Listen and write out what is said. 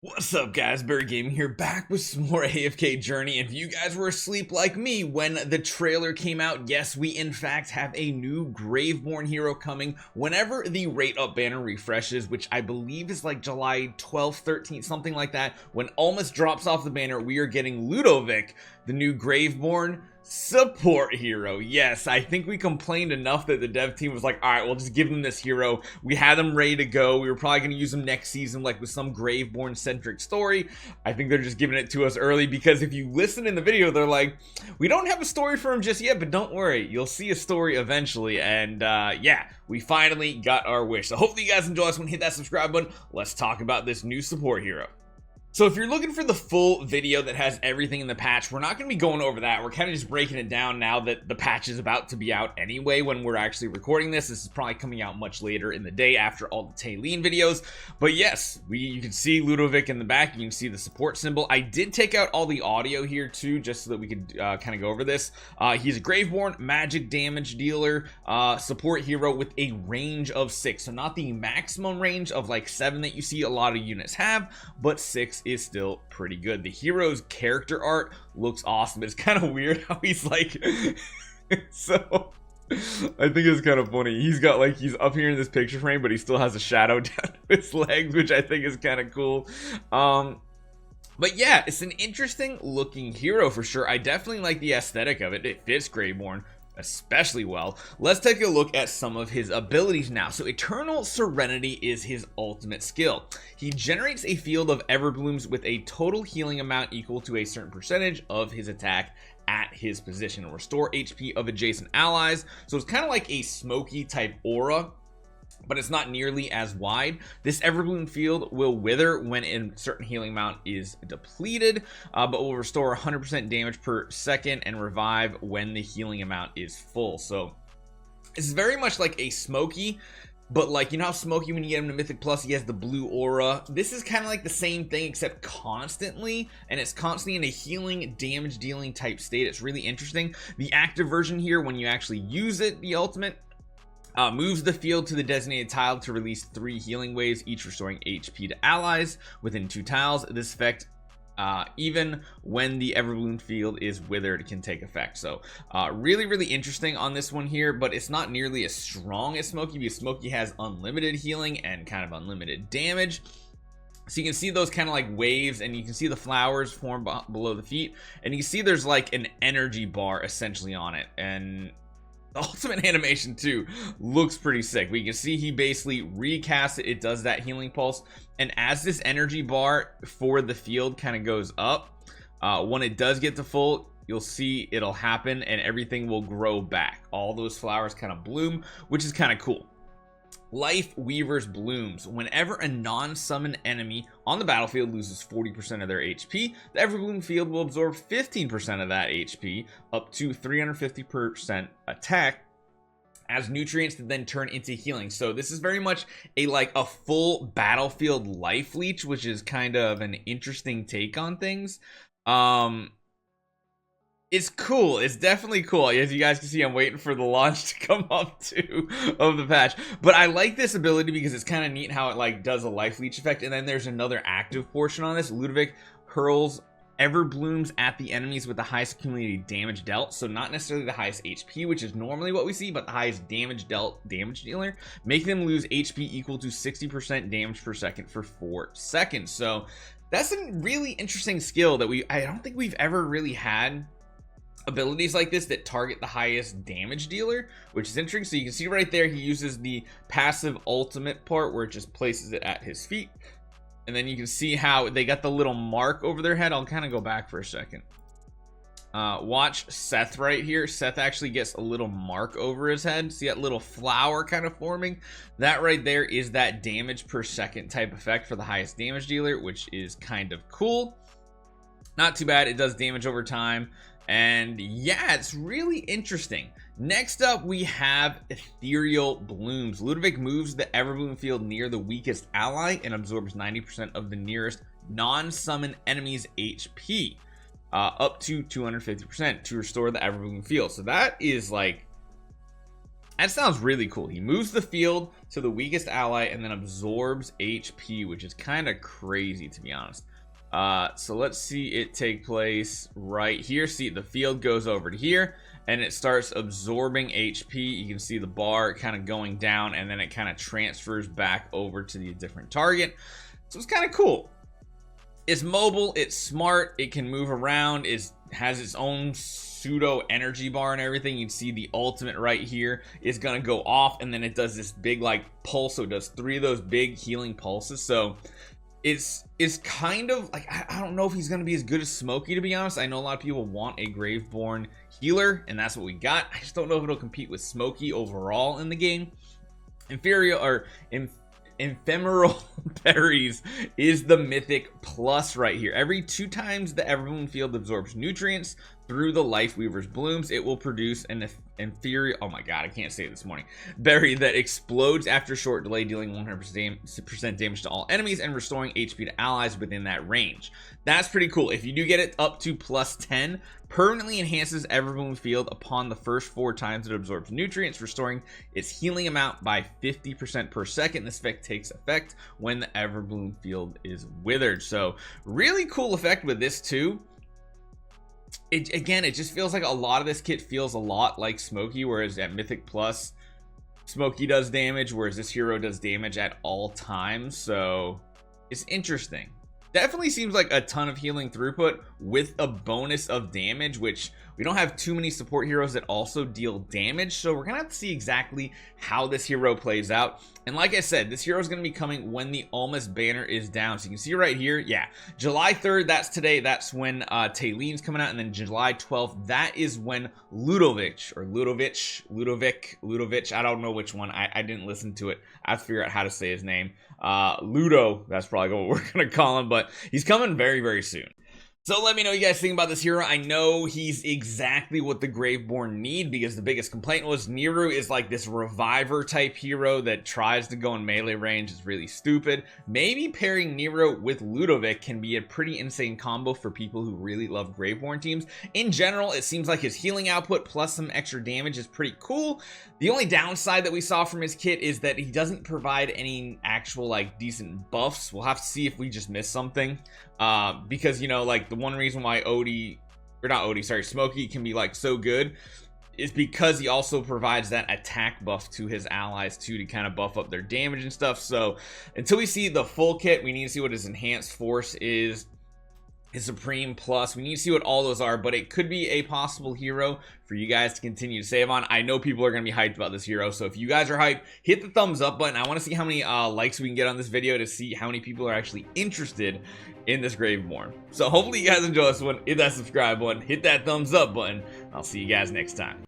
What's up guys, Barry Gaming here, back with some more AFK Journey. If you guys were asleep like me when the trailer came out, yes, we in fact have a new Graveborn hero coming whenever the rate up banner refreshes, which I believe is like July 12th, 13th, something like that. When Almas drops off the banner, we are getting Ludovic, the new Graveborn support hero. Yes, I think we complained enough that the dev team was like, all right, we'll just give them this hero. We had them ready to go. We were probably going to use them next season, like with some Graveborn centric story. I think they're just giving it to us early because if you listen in the video, they're like, we don't have a story for him just yet, but don't worry, you'll see a story eventually. And yeah, we finally got our wish. So hopefully you guys enjoy this one. Hit that subscribe button. Let's talk about this new support hero. So if you're looking for the full video that has everything in the patch, we're not going to be going over that. We're kind of just breaking it down now that the patch is about to be out anyway when we're actually recording this. This is probably coming out much later in the day after all the Taylene videos. But yes, you can see Ludovic in the back. You can see the support symbol. I did take out all the audio here too, just so that we could kind of go over this. He's a Graveborn magic damage dealer, support hero with a range of 6. So not the maximum range of like 7 that you see a lot of units have, but 6 is still pretty good. The hero's character art looks awesome. It's kind of weird how he's like so I think it's kind of funny. He's got like, he's up here in this picture frame, but he still has a shadow down his legs, which I think is kind of cool. But yeah, it's an interesting looking hero for sure. I definitely like the aesthetic of it. It fits Graveborn especially well. Let's take a look at some of his abilities now. So Eternal Serenity is his ultimate skill. He generates a field of Everblooms with a total healing amount equal to a certain percentage of his attack at his position. It'll restore HP of adjacent allies. So it's kind of like a smoky type aura, but it's not nearly as wide. This Everbloom field will wither when a certain healing amount is depleted, but will restore 100% damage per second and revive when the healing amount is full. So it's very much like a Smoky, but like, you know how Smoky, when you get him to Mythic Plus, he has the blue aura. This is kind of like the same thing, except constantly, and it's constantly in a healing, damage dealing type state. It's really interesting. The active version here, when you actually use it, the ultimate, moves the field to the designated tile to release 3 healing waves, each restoring HP to allies within 2 tiles. This effect, even when the Everbloom field is withered, can take effect. So really interesting on this one here, but it's not nearly as strong as Smoky, because Smoky has unlimited healing and kind of unlimited damage. So you can see those kind of like waves, and you can see the flowers form below the feet, and you can see there's like an energy bar essentially on it. And the ultimate animation too looks pretty sick. We can see he basically recasts it. It does that healing pulse, and as this energy bar for the field kind of goes up, when it does get to full, you'll see it'll happen and everything will grow back. All those flowers kind of bloom, which is kind of cool. Life Weaver's Blooms. Whenever a non-summon enemy on the battlefield loses 40% of their HP, the Everbloom field will absorb 15% of that HP, up to 350% attack, as nutrients to then turn into healing. So this is very much a full battlefield life leech, which is kind of an interesting take on things. It's cool. It's definitely cool. As you guys can see, I'm waiting for the launch to come up too of the patch. But I like this ability because it's kind of neat how it like does a life leech effect. And then there's another active portion on this. Ludovic hurls Everblooms at the enemies with the highest accumulated damage dealt. So not necessarily the highest HP, which is normally what we see, but the highest damage dealt damage dealer, making them lose HP equal to 60% damage per second for 4 seconds. So that's a really interesting skill that I don't think we've ever really had abilities like this that target the highest damage dealer, which is interesting. So you can see right there, he uses the passive ultimate part where it just places it at his feet, and then you can see how they got the little mark over their head. I'll kind of go back for a second. Watch Seth right here. Seth actually gets a little mark over his head. See that little flower kind of forming? That right there is that damage per second type effect for the highest damage dealer, which is kind of cool. Not too bad. It does damage over time. And yeah, it's really interesting. Next up, we have Ethereal Blooms. Ludovic moves the Everbloom field near the weakest ally and absorbs 90% of the nearest non-summon enemy's HP, up to 250% to restore the Everbloom field. So that is like That sounds really cool. He moves the field to the weakest ally and then absorbs HP, which is kind of crazy, to be honest. So let's see it take place right here. See, the field goes over to here and it starts absorbing HP. You can see the bar kind of going down and then it kind of transfers back over to the different target. So it's kind of cool. It's mobile, it's smart, it can move around, it has its own pseudo energy bar and everything. You can see the ultimate right here is gonna go off and then it does this big like pulse, so it does 3 of those big healing pulses. So it's kind of like, I don't know if he's gonna be as good as Smokey, to be honest. I know a lot of people want a Graveborn healer and that's what we got. I just don't know if it'll compete with Smokey overall in the game. Ephemeral berries is the mythic plus right here. Every 2 times the Everbloom field absorbs nutrients through the Life Weaver's blooms, it will produce an inferior, oh my god, I can't say it this morning, berry that explodes after a short delay, dealing 100% damage to all enemies and restoring HP to allies within that range. That's pretty cool. If you do get it up to plus 10, permanently enhances Everbloom field upon the first 4 times it absorbs nutrients, restoring its healing amount by 50% per second. This effect takes effect when the Everbloom field is withered. So really cool effect with this too. Again, it just feels like a lot of this kit feels a lot like Smokey, whereas at Mythic Plus, Smokey does damage, whereas this hero does damage at all times. So it's interesting. Definitely seems like a ton of healing throughput with a bonus of damage, which we don't have too many support heroes that also deal damage. So we're gonna have to see exactly how this hero plays out. And like I said, this hero is going to be coming when the Almas banner is down. So you can see right here, yeah, July 3rd, that's today. That's when Tayleen's coming out. And then July 12th, that is when Ludovic, I don't know which one. I didn't listen to it. I have to figure out how to say his name. Ludo, that's probably what we're going to call him, but he's coming very, very soon. So let me know what you guys think about this hero. I know he's exactly what the Graveborn need, because the biggest complaint was Nero is like this reviver type hero that tries to go in melee range. It's really stupid. Maybe pairing Nero with Ludovic can be a pretty insane combo for people who really love Graveborn teams. In general, it seems like his healing output plus some extra damage is pretty cool. The only downside that we saw from his kit is that he doesn't provide any actual like decent buffs. We'll have to see if we just missed something. Because, you know, like the one reason why Smokey can be like so good is because he also provides that attack buff to his allies too, to kind of buff up their damage and stuff. So until we see the full kit, we need to see what his enhanced force is, his supreme plus, we need to see what all those are. But it could be a possible hero for you guys to continue to save on. I know people are going to be hyped about this hero, so if you guys are hyped, hit the thumbs up button. I want to see how many likes we can get on this video to see how many people are actually interested in this Graveborn. So hopefully you guys enjoy this one. Hit that subscribe button, hit that thumbs up button. I'll see you guys next time.